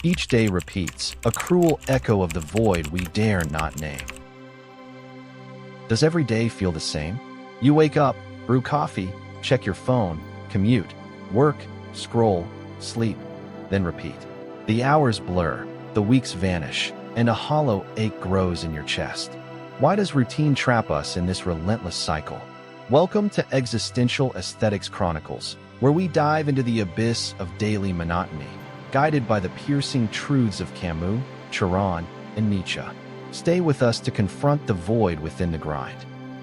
Each day repeats, a cruel echo of the void we dare not name. Does every day feel the same? You wake up, brew coffee, check your phone, commute, work, scroll, sleep, then repeat. The hours blur, the weeks vanish, and a hollow ache grows in your chest. Why does routine trap us in this relentless cycle? Welcome to Existential Aesthetics Chronicles, where we dive into the abyss of daily monotony, guided by the piercing truths of Camus, Chiron, and Nietzsche. Stay with us to confront the void within the grind.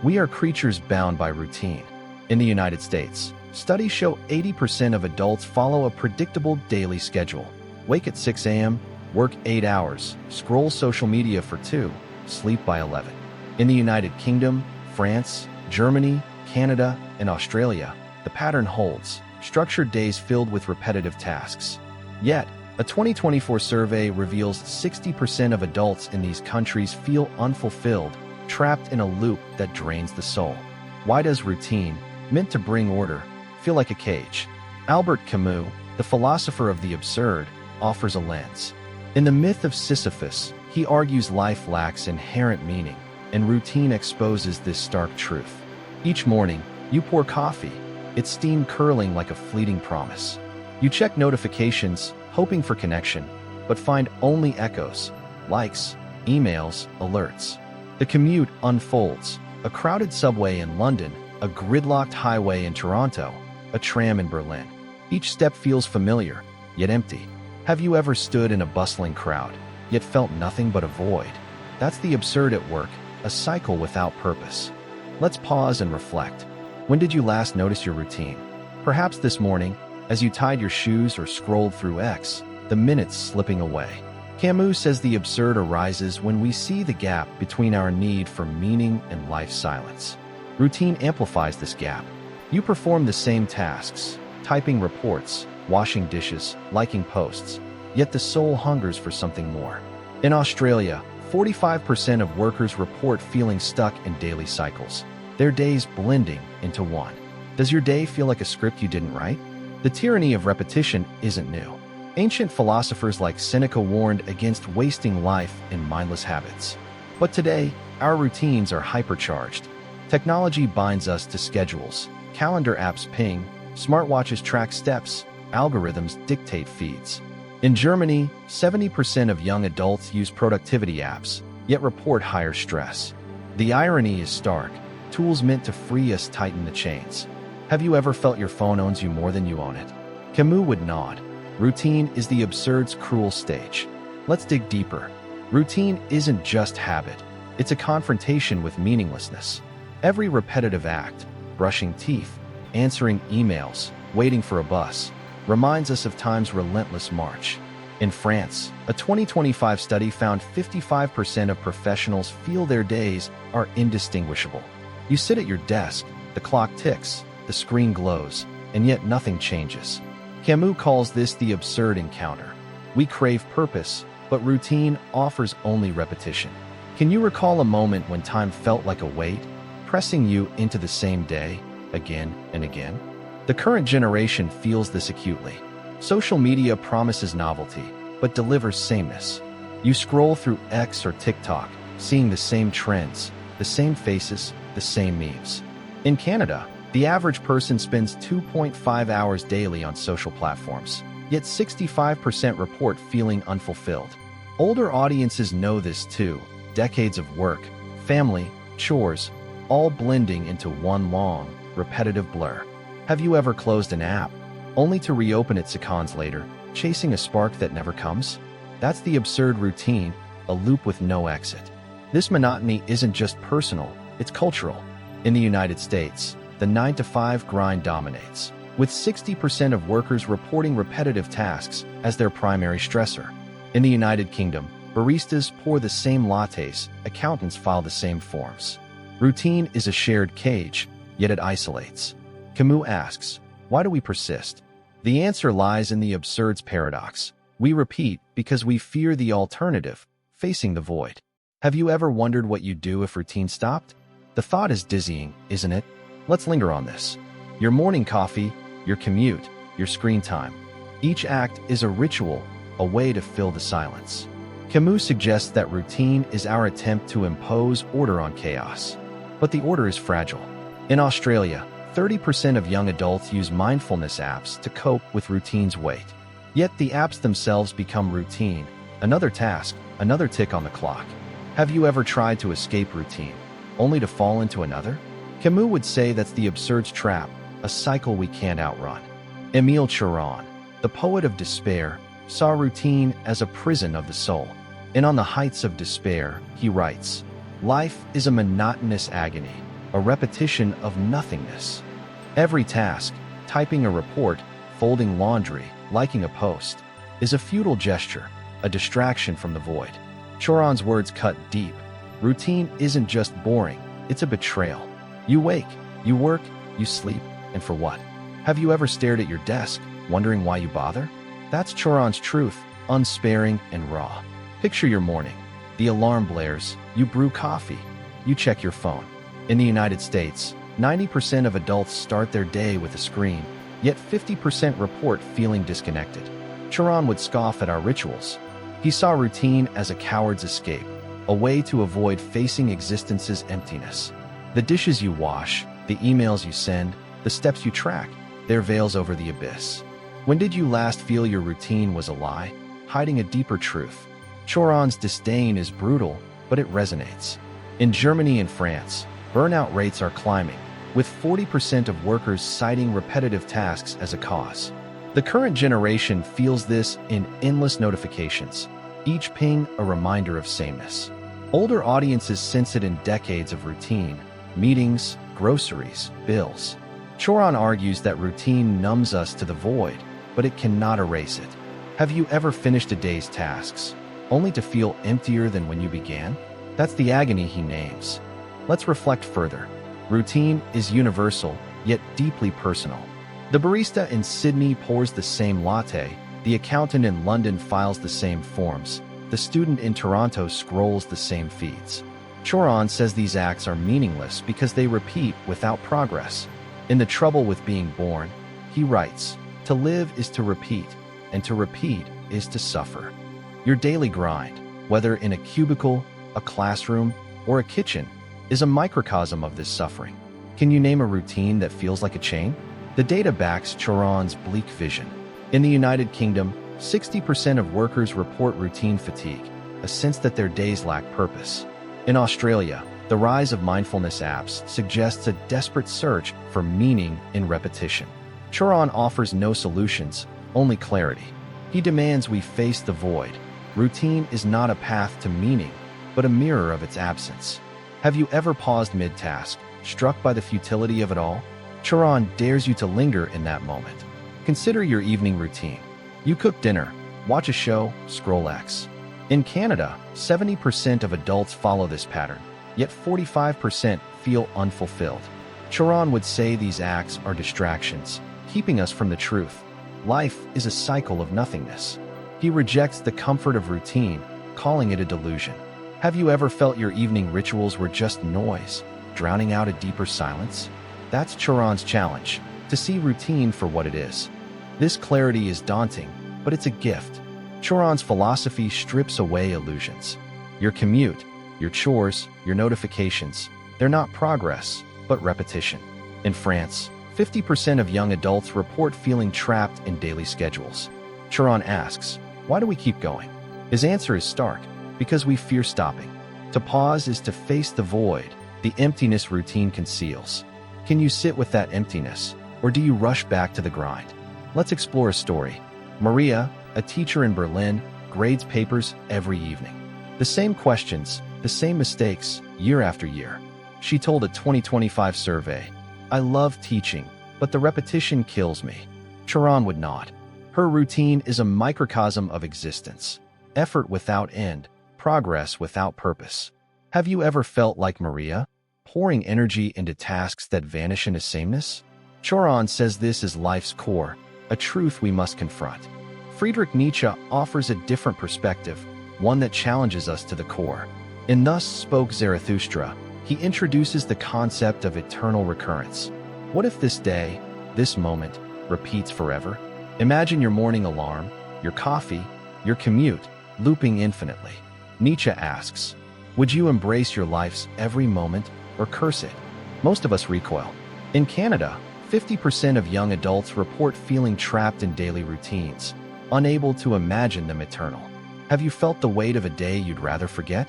We are creatures bound by routine. In the United States, studies show 80% of adults follow a predictable daily schedule. Wake at 6 a.m., work 8 hours, scroll social media for 2, sleep by 11. In the United Kingdom, France, Germany, Canada, and Australia, the pattern holds, structured days filled with repetitive tasks. Yet, a 2024 survey reveals 60% of adults in these countries feel unfulfilled, trapped in a loop that drains the soul. Why does routine, meant to bring order, feel like a cage? Albert Camus, the philosopher of the absurd, offers a lens. In the myth of Sisyphus, he argues life lacks inherent meaning, and routine exposes this stark truth. Each morning, you pour coffee, its steam curling like a fleeting promise. You check notifications, hoping for connection, but find only echoes, likes, emails, alerts. The commute unfolds, a crowded subway in London, a gridlocked highway in Toronto, a tram in Berlin. Each step feels familiar, yet empty. Have you ever stood in a bustling crowd, yet felt nothing but a void? That's the absurd at work, a cycle without purpose. Let's pause and reflect. When did you last notice your routine? Perhaps this morning, as you tied your shoes or scrolled through X, the minutes slipping away. Camus says the absurd arises when we see the gap between our need for meaning and life's silence. Routine amplifies this gap. You perform the same tasks, typing reports, washing dishes, liking posts, yet the soul hungers for something more. In Australia, 45% of workers report feeling stuck in daily cycles, their days blending into one. Does your day feel like a script you didn't write? The tyranny of repetition isn't new. Ancient philosophers like Seneca warned against wasting life in mindless habits. But today, our routines are hypercharged. Technology binds us to schedules, calendar apps ping, smartwatches track steps, algorithms dictate feeds. In Germany, 70% of young adults use productivity apps, yet report higher stress. The irony is stark. Tools meant to free us tighten the chains. Have you ever felt your phone owns you more than you own it? Camus would nod. Routine is the absurd's cruel stage. Let's dig deeper. Routine isn't just habit. It's a confrontation with meaninglessness. Every repetitive act, brushing teeth, answering emails, waiting for a bus, reminds us of time's relentless march. In France, a 2025 study found 55% of professionals feel their days are indistinguishable. You sit at your desk, the clock ticks, the screen glows, and yet nothing changes. Camus calls this the absurd encounter. We crave purpose, but routine offers only repetition. Can you recall a moment when time felt like a weight, pressing you into the same day, again and again? The current generation feels this acutely. Social media promises novelty, but delivers sameness. You scroll through X or TikTok, seeing the same trends, the same faces, the same memes. In Canada, the average person spends 2.5 hours daily on social platforms, yet 65% report feeling unfulfilled. Older audiences know this too. Decades of work, family, chores, all blending into one long, repetitive blur. Have you ever closed an app, only to reopen it seconds later, chasing a spark that never comes? That's the absurd routine, a loop with no exit. This monotony isn't just personal, it's cultural. In the United States, the 9-to-5 grind dominates, with 60% of workers reporting repetitive tasks as their primary stressor. In the United Kingdom, baristas pour the same lattes, accountants file the same forms. Routine is a shared cage, yet it isolates. Camus asks, why do we persist? The answer lies in the absurd's paradox. We repeat because we fear the alternative, facing the void. Have you ever wondered what you'd do if routine stopped? The thought is dizzying, isn't it? Let's linger on this. Your morning coffee, your commute, your screen time. Each act is a ritual, a way to fill the silence. Camus suggests that routine is our attempt to impose order on chaos. But the order is fragile. In Australia, 30% of young adults use mindfulness apps to cope with routine's weight. Yet the apps themselves become routine, another task, another tick on the clock. Have you ever tried to escape routine, only to fall into another? Camus would say that's the absurd trap, a cycle we can't outrun. Émile Cioran, the poet of despair, saw routine as a prison of the soul. And on the heights of despair, he writes, "Life is a monotonous agony, a repetition of nothingness. Every task, typing a report, folding laundry, liking a post, is a futile gesture, a distraction from the void." Cioran's words cut deep. Routine isn't just boring, it's a betrayal. You wake, you work, you sleep, and for what? Have you ever stared at your desk, wondering why you bother? That's Cioran's truth, unsparing and raw. Picture your morning. The alarm blares, you brew coffee, you check your phone. In the United States, 90% of adults start their day with a screen, yet 50% report feeling disconnected. Cioran would scoff at our rituals. He saw routine as a coward's escape, a way to avoid facing existence's emptiness. The dishes you wash, the emails you send, the steps you track, they're veils over the abyss. When did you last feel your routine was a lie, hiding a deeper truth? Cioran's disdain is brutal, but it resonates. In Germany and France, burnout rates are climbing, with 40% of workers citing repetitive tasks as a cause. The current generation feels this in endless notifications, each ping a reminder of sameness. Older audiences sense it in decades of routine, meetings, groceries, bills. Cioran argues that routine numbs us to the void, but it cannot erase it. Have you ever finished a day's tasks, only to feel emptier than when you began? That's the agony he names. Let's reflect further. Routine is universal, yet deeply personal. The barista in Sydney pours the same latte, the accountant in London files the same forms, the student in Toronto scrolls the same feeds. Cioran says these acts are meaningless because they repeat without progress. In The Trouble with Being Born, he writes, "To live is to repeat, and to repeat is to suffer." Your daily grind, whether in a cubicle, a classroom, or a kitchen, is a microcosm of this suffering. Can you name a routine that feels like a chain? The data backs Cioran's bleak vision. In the United Kingdom, 60% of workers report routine fatigue, a sense that their days lack purpose. In Australia, the rise of mindfulness apps suggests a desperate search for meaning in repetition. Cioran offers no solutions, only clarity. He demands we face the void. Routine is not a path to meaning, but a mirror of its absence. Have you ever paused mid-task, struck by the futility of it all? Cioran dares you to linger in that moment. Consider your evening routine. You cook dinner, watch a show, scroll X. In Canada, 70% of adults follow this pattern, yet 45% feel unfulfilled. Cioran would say these acts are distractions, keeping us from the truth. Life is a cycle of nothingness. He rejects the comfort of routine, calling it a delusion. Have you ever felt your evening rituals were just noise, drowning out a deeper silence? That's Cioran's challenge, to see routine for what it is. This clarity is daunting, but it's a gift. Cioran's philosophy strips away illusions. Your commute, your chores, your notifications, they're not progress, but repetition. In France, 50% of young adults report feeling trapped in daily schedules. Cioran asks, why do we keep going? His answer is stark, because we fear stopping. To pause is to face the void, the emptiness routine conceals. Can you sit with that emptiness, or do you rush back to the grind? Let's explore a story. Maria, a teacher in Berlin, grades papers every evening. The same questions, the same mistakes, year after year. She told a 2025 survey, "I love teaching, but the repetition kills me." Cioran would nod. Her routine is a microcosm of existence. Effort without end, progress without purpose. Have you ever felt like Maria, pouring energy into tasks that vanish into sameness? Cioran says this is life's core, a truth we must confront. Friedrich Nietzsche offers a different perspective, one that challenges us to the core. In Thus Spoke Zarathustra, he introduces the concept of eternal recurrence. What if this day, this moment, repeats forever? Imagine your morning alarm, your coffee, your commute, looping infinitely. Nietzsche asks, would you embrace your life's every moment or curse it? Most of us recoil. In Canada, 50% of young adults report feeling trapped in daily routines, unable to imagine them eternal. Have you felt the weight of a day you'd rather forget?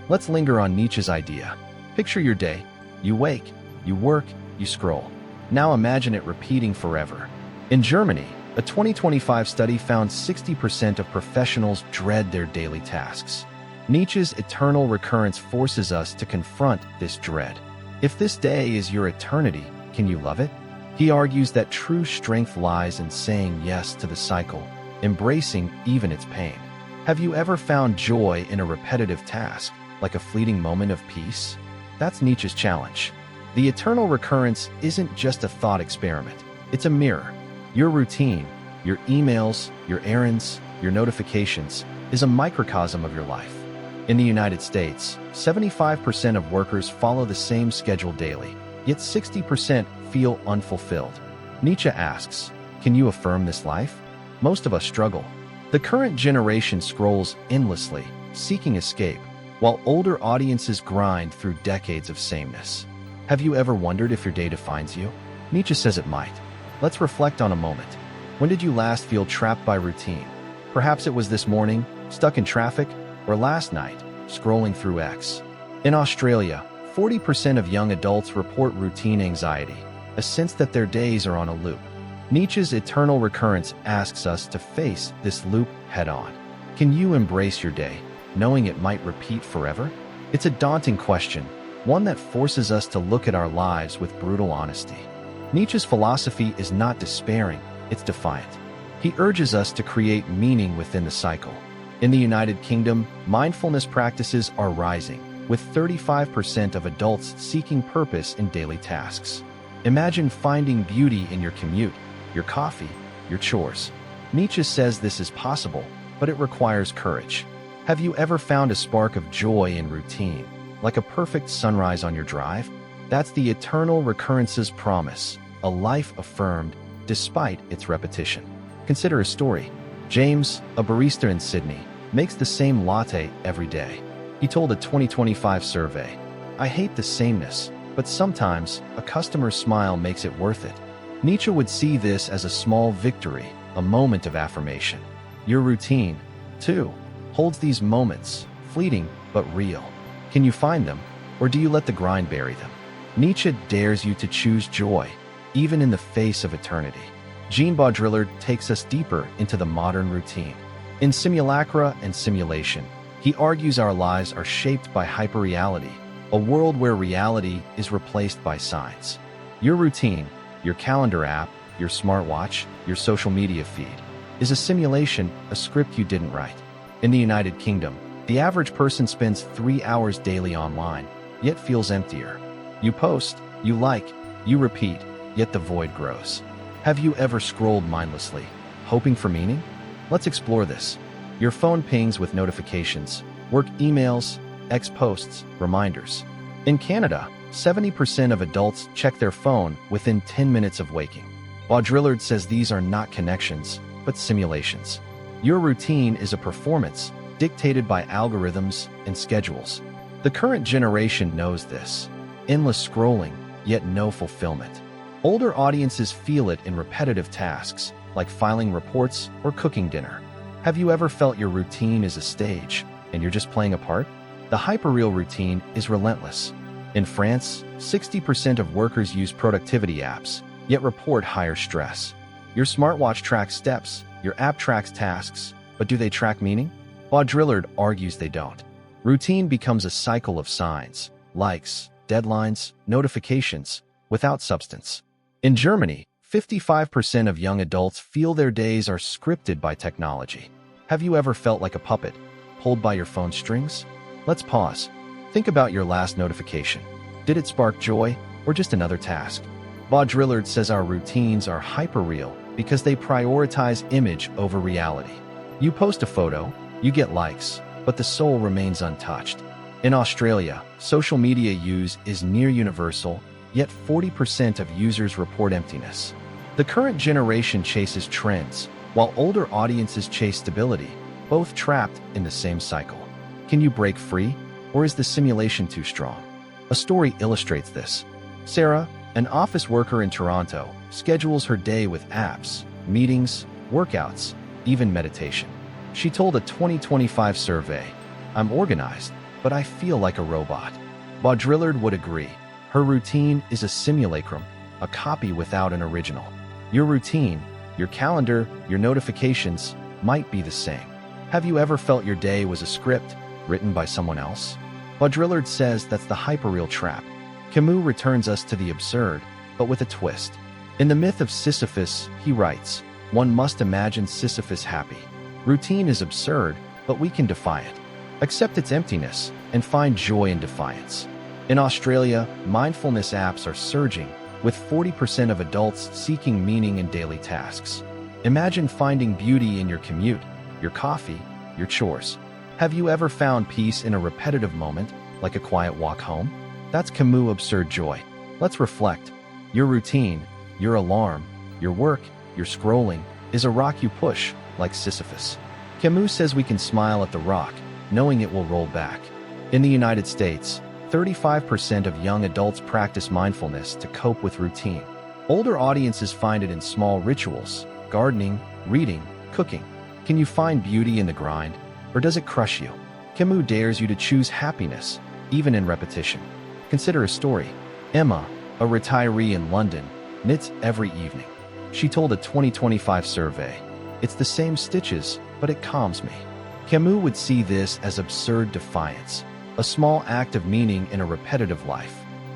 Let's linger on Nietzsche's idea. Picture your day. You wake, you work, you scroll. Now imagine it repeating forever. In Germany, a 2025 study found 60% of professionals dread their daily tasks. Nietzsche's eternal recurrence forces us to confront this dread. If this day is your eternity, can you love it? He argues that true strength lies in saying yes to the cycle, embracing even its pain. Have you ever found joy in a repetitive task, like a fleeting moment of peace? That's Nietzsche's challenge. The eternal recurrence isn't just a thought experiment, it's a mirror. Your routine, your emails, your errands, your notifications, is a microcosm of your life. In the United States, 75% of workers follow the same schedule daily, yet 60% feel unfulfilled. Nietzsche asks, can you affirm this life? Most of us struggle. The current generation scrolls endlessly, seeking escape, while older audiences grind through decades of sameness. Have you ever wondered if your day defines you? Nietzsche says it might. Let's reflect on a moment. When did you last feel trapped by routine? Perhaps it was this morning, stuck in traffic, or last night, scrolling through X. In Australia, 40% of young adults report routine anxiety, a sense that their days are on a loop. Nietzsche's eternal recurrence asks us to face this loop head-on. Can you embrace your day, knowing it might repeat forever? It's a daunting question, one that forces us to look at our lives with brutal honesty. Nietzsche's philosophy is not despairing, it's defiant. He urges us to create meaning within the cycle. In the United Kingdom, mindfulness practices are rising, with 35% of adults seeking purpose in daily tasks. Imagine finding beauty in your commute, your coffee, your chores. Nietzsche says this is possible, but it requires courage. Have you ever found a spark of joy in routine, like a perfect sunrise on your drive? That's the eternal recurrence's promise, a life affirmed despite its repetition. Consider a story. James, a barista in Sydney, makes the same latte every day. He told a 2025 survey, I hate the sameness, but sometimes a customer's smile makes it worth it. Nietzsche would see this as a small victory, a moment of affirmation. Your routine, too, holds these moments, fleeting but real. Can you find them, or do you let the grind bury them? Nietzsche dares you to choose joy, even in the face of eternity. Jean Baudrillard takes us deeper into the modern routine. In Simulacra and Simulation, he argues our lives are shaped by hyperreality, a world where reality is replaced by signs. Your routine, your calendar app, your smartwatch, your social media feed, is a simulation, a script you didn't write. In the United Kingdom, the average person spends 3 hours daily online, yet feels emptier. You post, you like, you repeat, yet the void grows. Have you ever scrolled mindlessly, hoping for meaning? Let's explore this. Your phone pings with notifications, work emails, X posts, reminders. In Canada, 70% of adults check their phone within 10 minutes of waking. Baudrillard says these are not connections, but simulations. Your routine is a performance, dictated by algorithms and schedules. The current generation knows this. Endless scrolling, yet no fulfillment. Older audiences feel it in repetitive tasks, like filing reports or cooking dinner. Have you ever felt your routine is a stage, and you're just playing a part? The hyperreal routine is relentless. In France, 60% of workers use productivity apps, yet report higher stress. Your smartwatch tracks steps, your app tracks tasks, but do they track meaning? Baudrillard argues they don't. Routine becomes a cycle of signs, likes, deadlines, notifications, without substance. In Germany, 55% of young adults feel their days are scripted by technology. Have you ever felt like a puppet, pulled by your phone strings? Let's pause. Think about your last notification. Did it spark joy, or just another task? Baudrillard says our routines are hyperreal because they prioritize image over reality. You post a photo, you get likes, but the soul remains untouched. In Australia, social media use is near universal, yet 40% of users report emptiness. The current generation chases trends, while older audiences chase stability. both trapped in the same cycle. Can you break free, or is the simulation too strong? A story illustrates this. Sarah, an office worker in Toronto, schedules her day with apps, meetings, workouts, even meditation. She told a 2025 survey, "I'm organized, but I feel like a robot." Baudrillard would agree. Her routine is a simulacrum, a copy without an original. Your routine, your calendar, your notifications might be the same. Have you ever felt your day was a script written by someone else? Baudrillard says that's the hyperreal trap. Camus returns us to the absurd, but with a twist. In the myth of Sisyphus, he writes, "One must imagine Sisyphus happy. Routine is absurd, but we can defy it. Accept its emptiness and find joy in defiance." In Australia, mindfulness apps are surging, with 40% of adults seeking meaning in daily tasks. Imagine finding beauty in your commute, your coffee, your chores. Have you ever found peace in a repetitive moment, like a quiet walk home? That's Camus' absurd joy. Let's reflect. Your routine, your alarm, your work, your scrolling, is a rock you push, like Sisyphus. Camus says we can smile at the rock, knowing it will roll back. In the United States, 35% of young adults practice mindfulness to cope with routine. Older audiences find it in small rituals, gardening, reading, cooking. Can you find beauty in the grind, or does it crush you? Camus dares you to choose happiness, even in repetition. Consider a story. Emma, a retiree in London, knits every evening. She told a 2025 survey, "It's the same stitches, but it calms me." Camus would see this as absurd defiance, a small act of meaning in a repetitive life.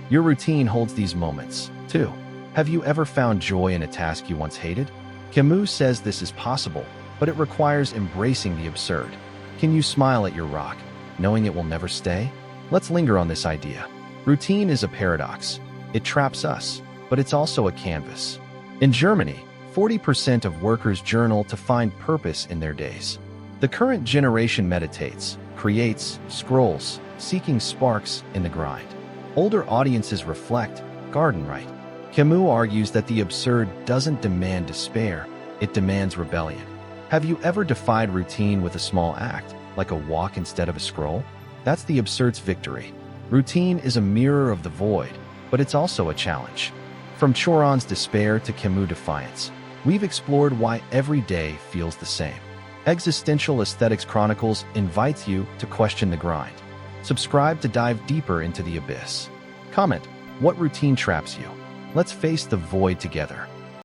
Your routine holds these moments, too. Have you ever found joy in a task you once hated? Camus says this is possible, but it requires embracing the absurd. Can you smile at your rock, knowing it will never stay? Let's linger on this idea. Routine is a paradox. It traps us, but it's also a canvas. In Germany, 40% of workers journal to find purpose in their days. The current generation meditates, creates, scrolls, seeking sparks in the grind. Older audiences reflect, garden right. Camus argues that the absurd doesn't demand despair, it demands rebellion. Have you ever defied routine with a small act, like a walk instead of a scroll? That's the absurd's victory. Routine is a mirror of the void, but it's also a challenge. From Choron's despair to Camus' defiance, we've explored why every day feels the same. Existential Aesthetics Chronicles invites you to question the grind. Subscribe to dive deeper into the abyss. Comment, what routine traps you? Let's face the void together.